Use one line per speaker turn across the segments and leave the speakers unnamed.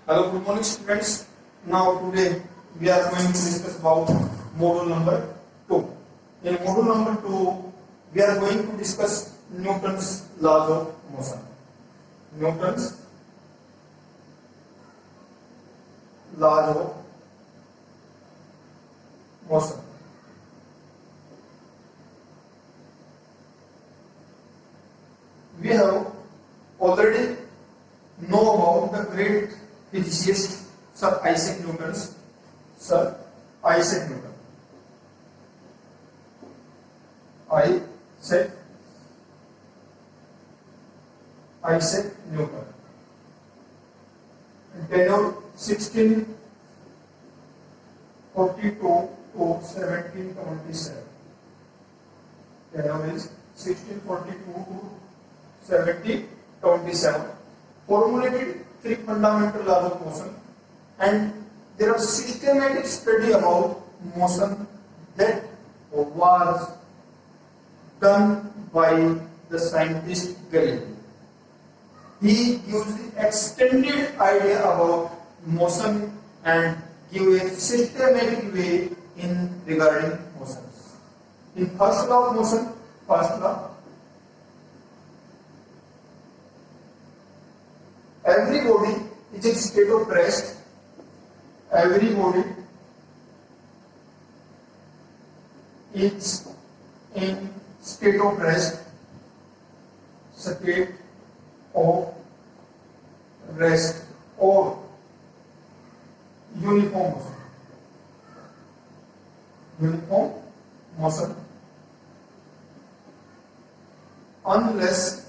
Hello, good morning students. Now today we are going to discuss about module number 2. In module number 2 we are going to discuss Newton's laws of motion. Newton's laws of motion. We have already know about the great physicist Sir Isaac Newton. Sir Isaac Newton. Isaac Newton. Tenure 1642 to 1727. Tenure is 1642 to 1727. Formulated three fundamental laws of motion, and there are systematic study about motion that was done by the scientist Galileo. He gives the extended idea about motion and give a systematic way in regarding motions. In first law of motion, first law, every body is in state of rest. Every body is in state of rest. State of rest or uniform motion. Uniform motion. Unless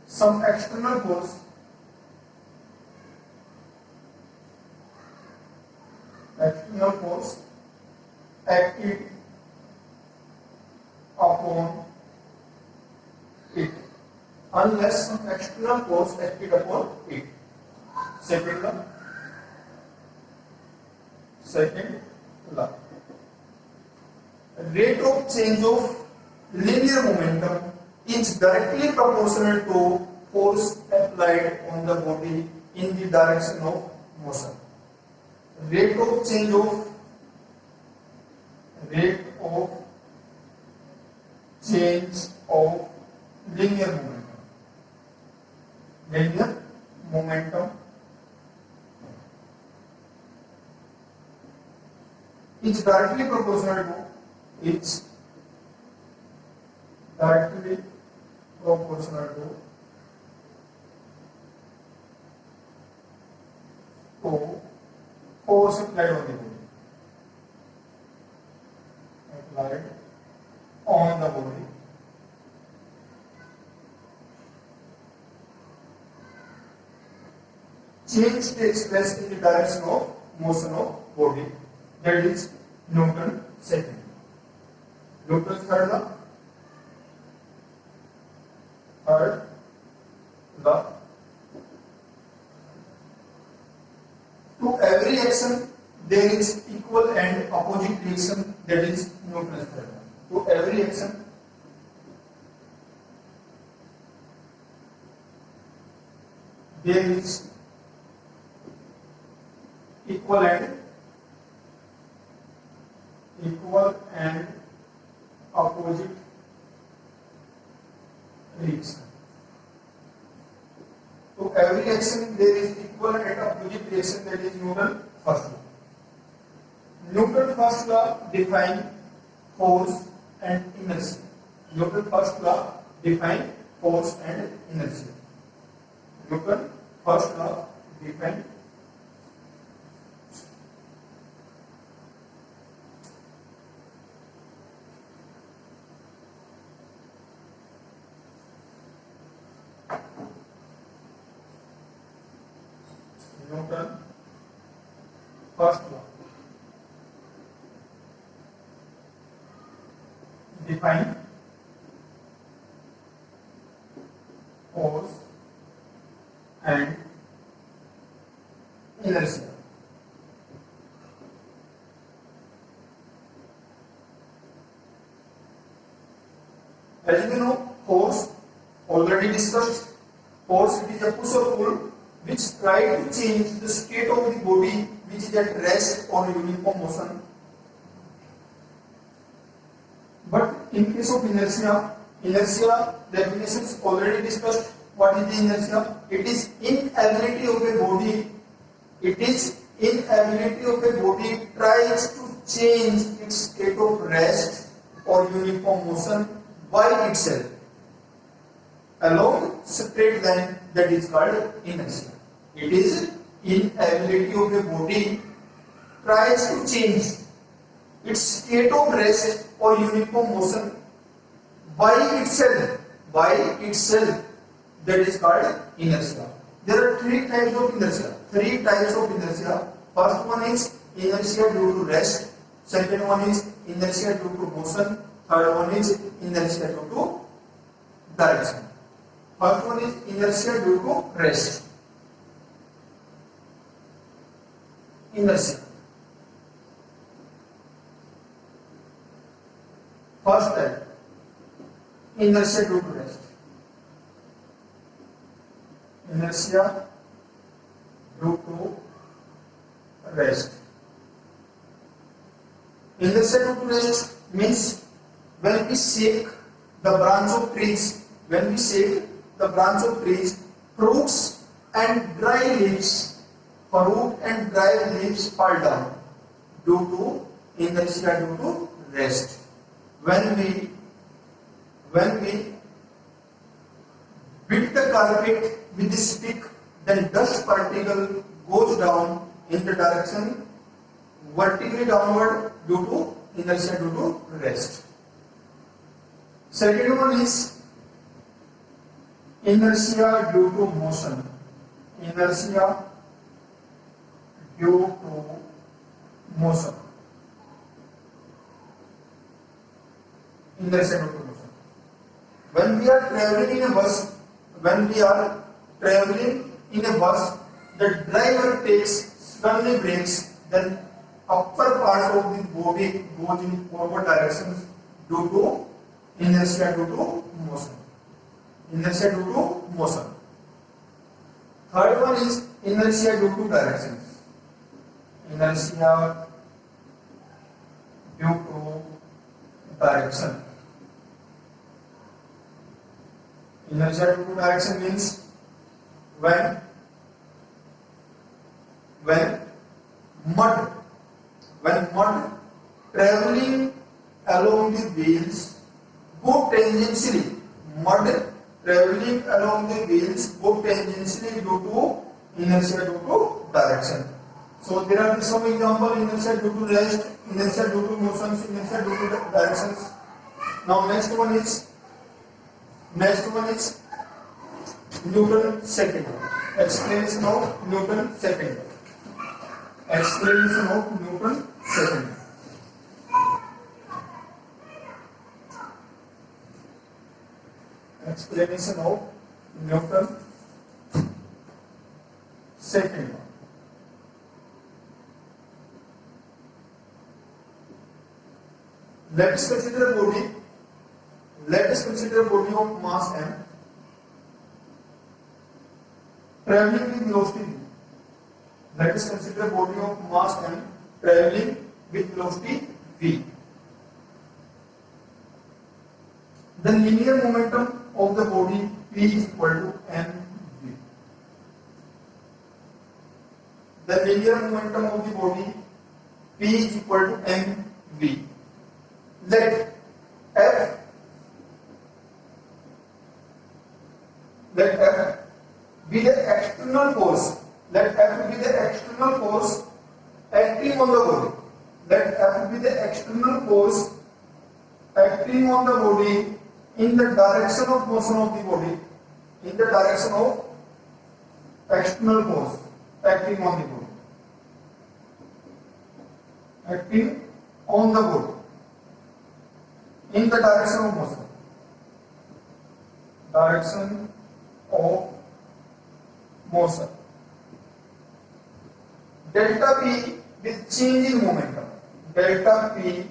some external force acted upon it. Unless some external force acted upon it. Second law. Rate of change of linear momentum is directly proportional to force applied on the body in the direction of motion. Rate of change of linear momentum is directly proportional to force applied on the body. Change takes place in the direction of motion of body. That is Newton's second. Newton's third law. To every action there is equal and opposite reaction. That is Newton's third law. To every action there is equal and opposite reaction. To every action there is equal and opposite reaction. That is Newton's first law. Newton's first law define force and inertia. Newton's first law define force and inertia. Newton's first law define force and inertia. As you know, force already discussed. Force, it is a push or pull. which try to change the state of the body which is at rest or uniform motion. But in case of inertia, definition is already discussed. What is the inertia? It is inability of a body. It is inability of a body tries to change its state of rest or uniform motion by itself along straight line, that is called inertia. It is inability of a body tries to change its state of rest or uniform motion by itself, that is called inertia. There are three types of inertia. First one is inertia due to rest, second one is inertia due to motion, third one is inertia due to direction. First one is inertia due to rest. Inertia. First type, inertia due to rest. Inertia due to rest. Inertia due to rest means when we shake the branch of trees, fruits and dry leaves fall down due to inertia due to rest. When we beat the carpet with the stick, then dust particle goes down in the direction vertically downward due to inertia due to rest. Second one is inertia due to motion. Inertia due to motion. Inertia due to motion. When we are traveling in a bus, the driver takes suddenly brakes, then upper part of the body goes in forward directions due to inertia due to motion. Inertia due to motion. Third one is inertia due to directions. Inertia due to direction. Inertia due to direction means when mud traveling along the wheels go tangentially. Mud traveling along the wheels go tangentially due to inertia due to direction. So there are some examples: inertia due to rest, inertia due to motions, inertia due to directions. Now next one is Newton's second law. Explanation of Newton's second law. Explanation of Newton's second law. Explanation of Newton's second law. Let us consider a body of mass m traveling with velocity v. Let us consider a body of mass m traveling with velocity v. The linear momentum of the body p is equal to mv. The linear momentum of the body p is equal to mv. Let F be the external force. Let F be the external force acting on the body. Let F be the external force acting on the body in the direction of motion of the body. In the direction of external force acting on the body. Acting on the body in the direction of motion. Direction of motion. Delta P with change in momentum. Delta P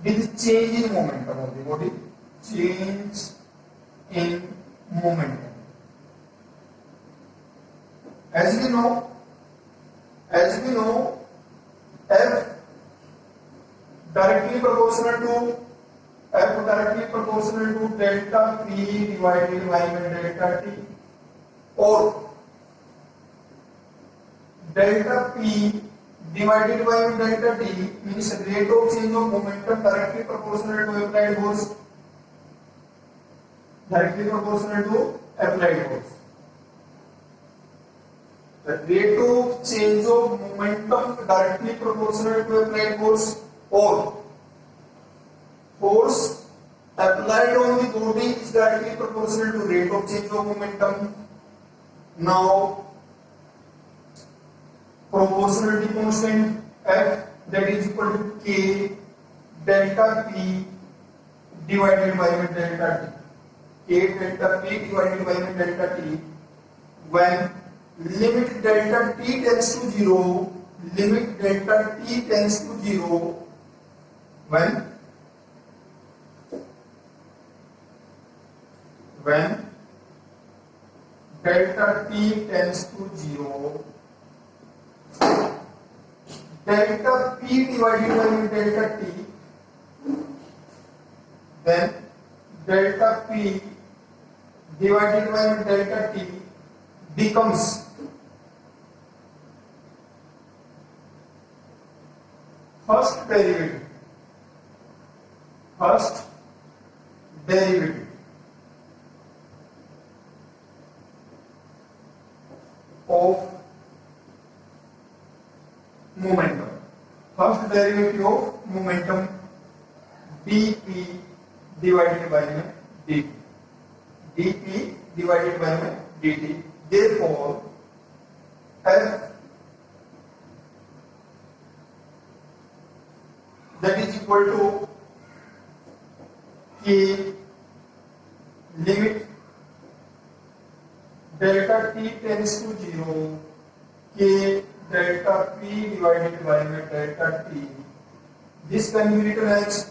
with change in momentum of the body. Change in momentum. as we know, F directly proportional to delta P divided by delta T, or delta P divided by delta T means rate of change of momentum directly proportional to applied force. Directly proportional to applied force. The rate of change of momentum directly proportional to applied force, or force applied on the body is directly proportional to rate of change of momentum. Now, proportionality constant F, that is equal to K delta P divided by delta T. K delta P divided by delta T, when limit delta T tends to 0, limit delta T tends to 0, when delta T tends to 0, delta P divided by delta T, then delta P divided by delta T becomes first derivative of momentum. First derivative of momentum dP divided by dt. dP divided by dt. Therefore, F, that is equal to K limit delta T tends to 0, K delta P divided by delta T. This can be written as,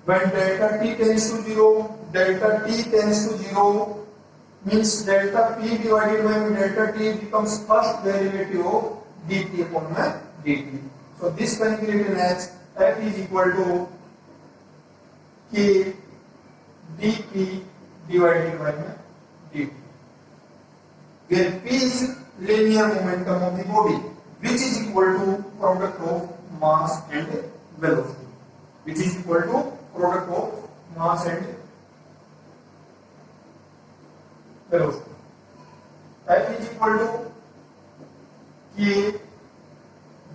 when delta T tends to 0, delta T tends to 0 means delta P divided by delta T becomes first derivative of dt upon dt. So this can be written as F is equal to K dP divided by dt, where P is linear momentum of the body, which is equal to product of mass and velocity, which is equal to product of mass and velocity. F is equal to K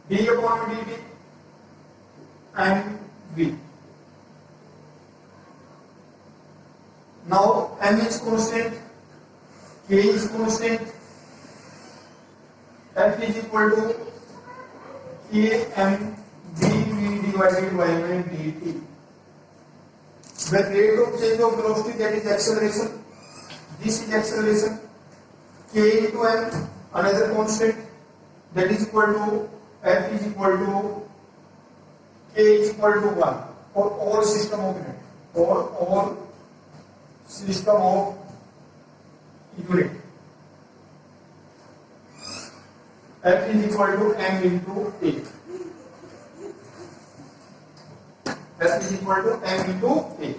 d upon dt and V. Now M is constant, K is constant, F is equal to Km dV divided by dt. The rate of change of velocity, that is acceleration, this is acceleration, K into M, another constant, that is equal to F is equal to K is equal to 1 for all system of unit, for all system of unit. F is equal to M into A. F is equal to M into A.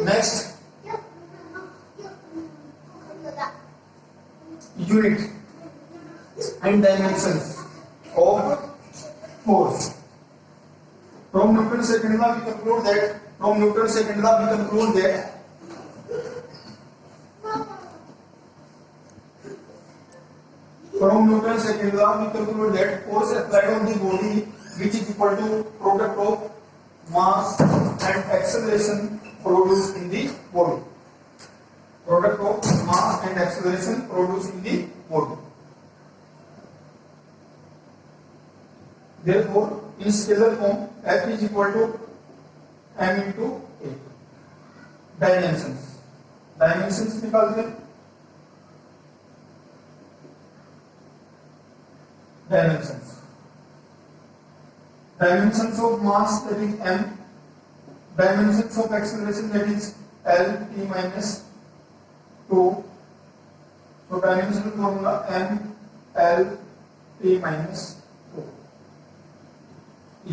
Next, unit and dimensions of force. From Newton's second law we conclude that force applied on the body, which is equal to product of mass and acceleration produced in the body. Product of mass and acceleration produced in the body. Therefore, in scalar form, F is equal to M into A. Dimensions निकालते हैं. Dimensions of mass, that is M. Dimensions of acceleration, that is L T minus 2. तो dimension formula MLT minus O.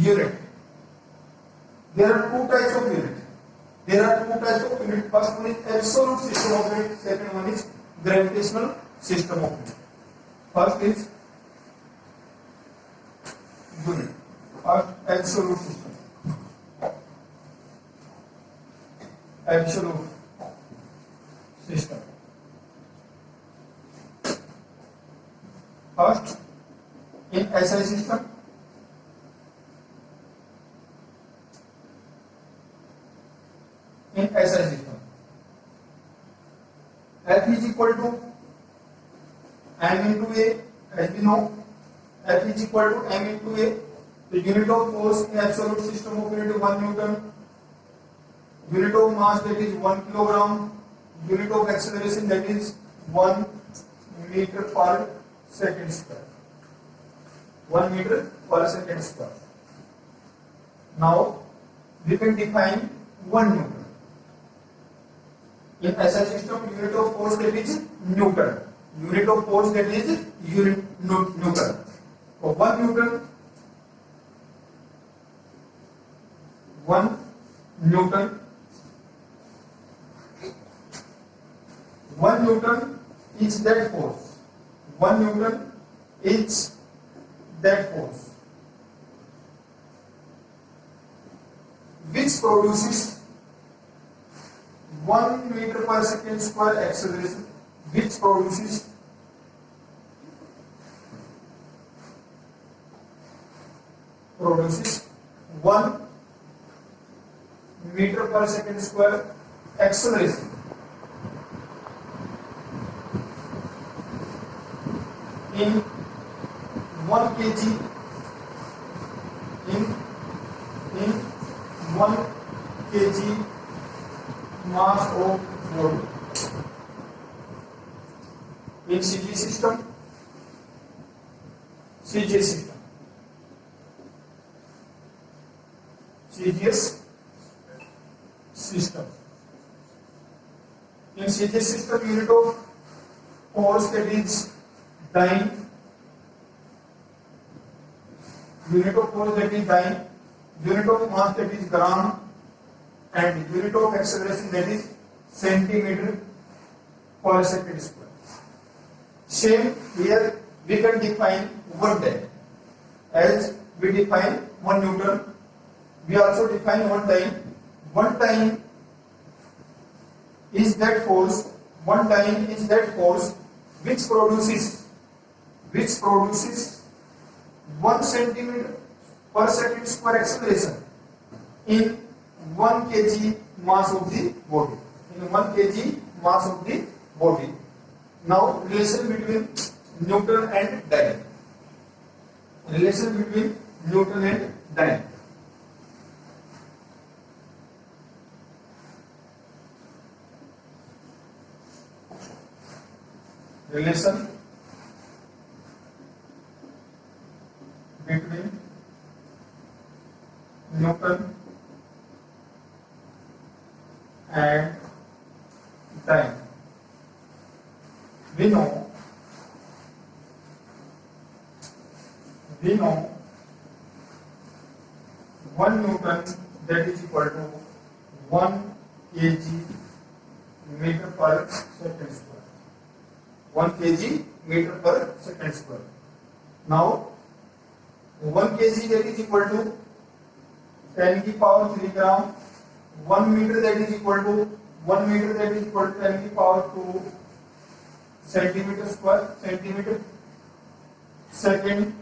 Unit. There are two types of unit. First one is absolute system of unit. Second one is gravitational system of unit. First is unit. First, absolute system. Absolute system. First, in SI system, F is equal to m into A. As we know, F is equal to m into A. The unit of force in absolute system of unit is 1 Newton. Unit of mass, that is 1 kilogram. Unit of acceleration, that is 1 meter per second square. 1 meter per second square. Now we can define 1 Newton. In SI system, unit of force, that is Newton. Unit of force, that is Newton. So 1 Newton. 1 Newton. 1 Newton is that force. 1 Newton is that force which produces 1 meter per second square acceleration, which produces 1 meter per second square acceleration. In 1 kg, in 1 kg mass of body. In CGS system, CGS system. In CGS system, unit of force, that is dyne. Unit of force, that is dyne. Unit of mass, that is gram. And unit of acceleration, that is centimeter per second square. Same here, we can define 1 dyne. As we define 1 Newton, we also define 1 dyne. 1 dyne is that force. 1 dyne is that force which produces 1 centimeter per second square acceleration in 1 kg mass of the body. In 1 kg mass of the body. Now, relation between Newton and dyne. Relation between Newton and dyne. Relation between Newton and dyne. We know 1 Newton, that is equal to 1 kg meter per second square. 1 kg meter per second square. Now 1 kg, that is equal to 10 की power 3 gram. 1 meter, that is equal to 10 की power 2 centimeter square, centimeter second.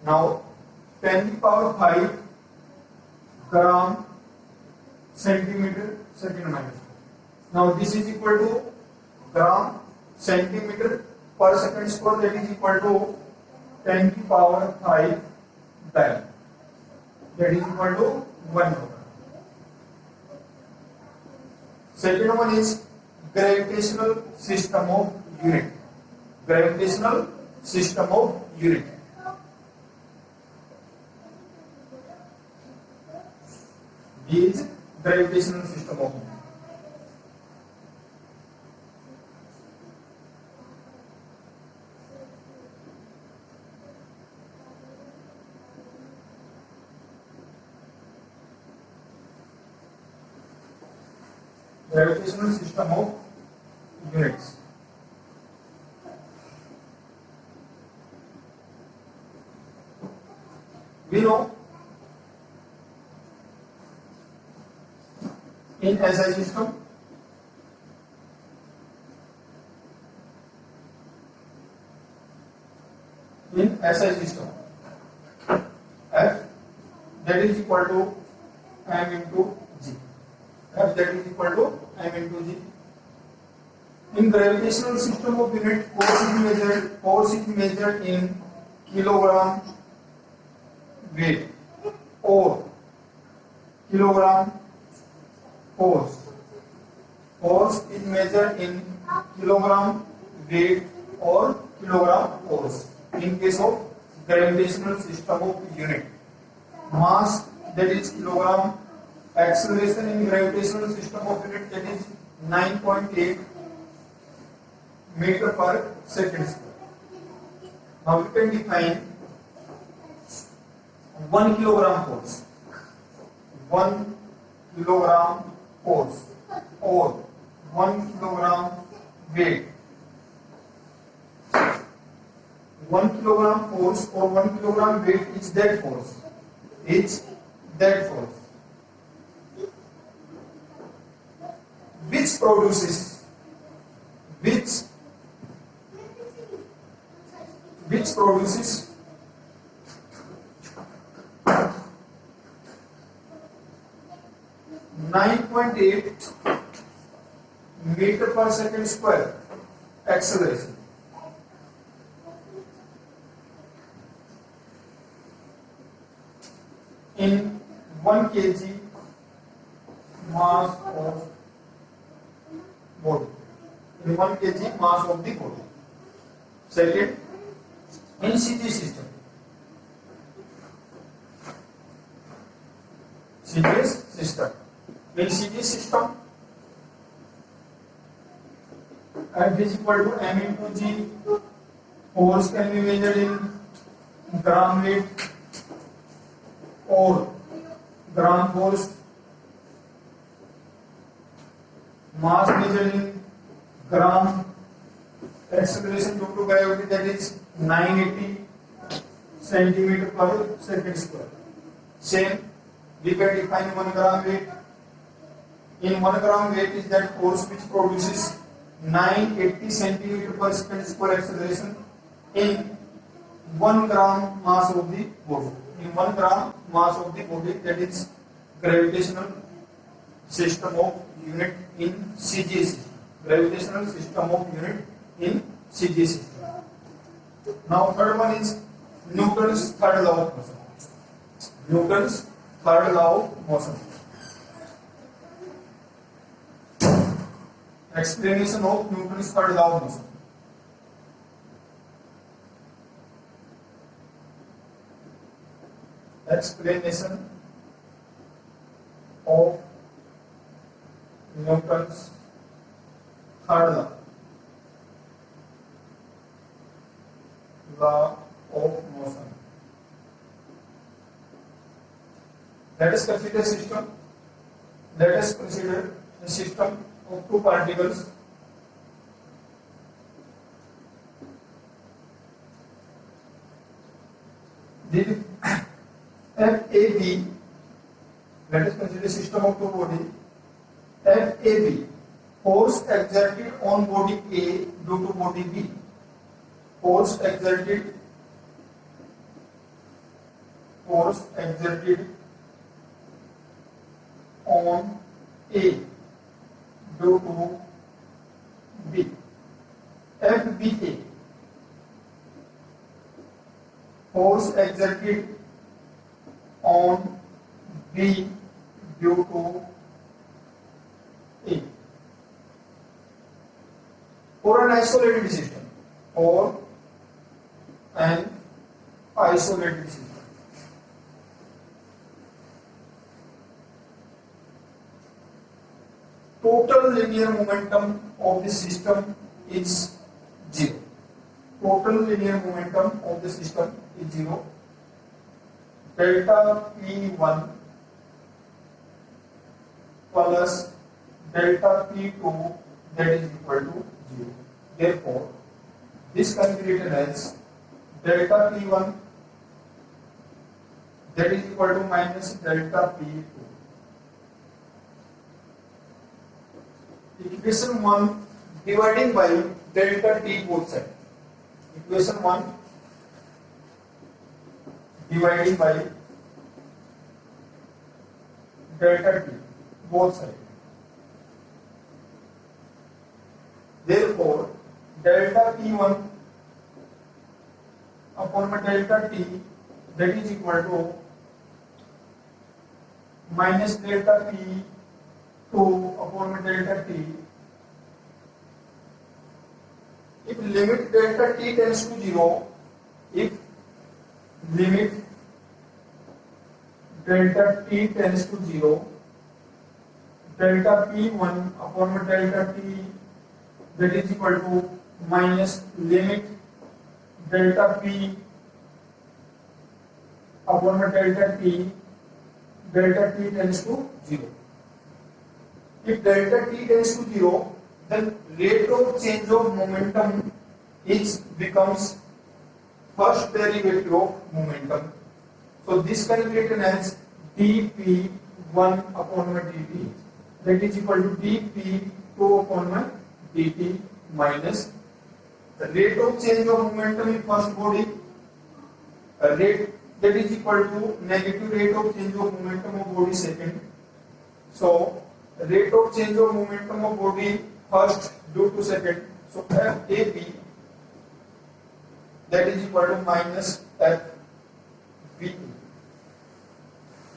Now 10 की power 5 gram centimeter second minus. Now this is equal to gram centimeter per second square, that is equal to 10 की power 5 dyne, that is equal to 1 Newton. Second one is gravitational system of unit. Gravitational system of unit. B is gravitational system of unit. Gravitational system of units. We know in SI system, F that is equal to m into g. F that is equal to m into g. In gravitational system of unit, force is measured in kilogram weight or kilogram force. Force is measured in kilogram weight or kilogram force. In case of gravitational system of unit, mass that is kilogram, acceleration in gravitational system of unit that is 9.8 meter per second square. Now we can define 1 kilogram force. 1 kilogram force or 1 kilogram weight. 1 kilogram force or 1 kilogram weight is that force. Which produces 9.8 meter per second square acceleration. In 1 kg mass of body. In 1 kg mass of the body. Second, in CG system. In CG system, F is equal to m into g. Force can be measured in gram weight or gram force. Mass measured in gram. Acceleration due to gravity that is 980 centimeter per second square. Same, we can define 1 gram weight. In 1 gram weight is that force which produces 980 centimeter per second square acceleration in 1 gram mass of the body. In 1 gram mass of the body, that is gravitational system of unit in CG system. Gravitational system of unit in CG system. Now third one is Newton's third law of motion. Newton's third law of motion. Explanation of Newton's third law of motion. Explanation of Newton's third law of motion. Let us consider a system. Let us consider a system of two particles. The FAB. Let us consider a system of two bodies. FAB. Force exerted on body A due to body B. Force exerted on A due to B. FBA. Force exerted on B due to A. For an isolated system. Or an isolated system. Total linear momentum of the system is 0. Total linear momentum of the system is 0. Delta P1 plus delta P2 that is equal to 0. Therefore, this can be written as delta P1 that is equal to minus delta P2. Equation 1 dividing by delta T both sides. Equation 1 dividing by delta T both sides. Therefore, delta P1 upon delta T that is equal to minus delta P2 upon delta T. If limit delta T tends to 0, if limit delta T tends to 0, delta P1 upon delta T that is equal to minus limit delta P upon delta T tends to 0. If delta T tends to 0, then rate of change of momentum becomes first derivative of momentum. So this can be written as dp1 upon dt that is equal to dp2 upon dt minus the rate of change of momentum in first body rate that is equal to negative rate of change of momentum of body second. So rate of change of momentum of body first due to second. So FAP that is equal to minus FV2.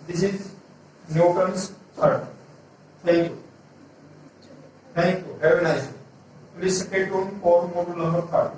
This is Newton's third. Thank you. Thank you. Have a nice day. Please stay tuned for module number 3.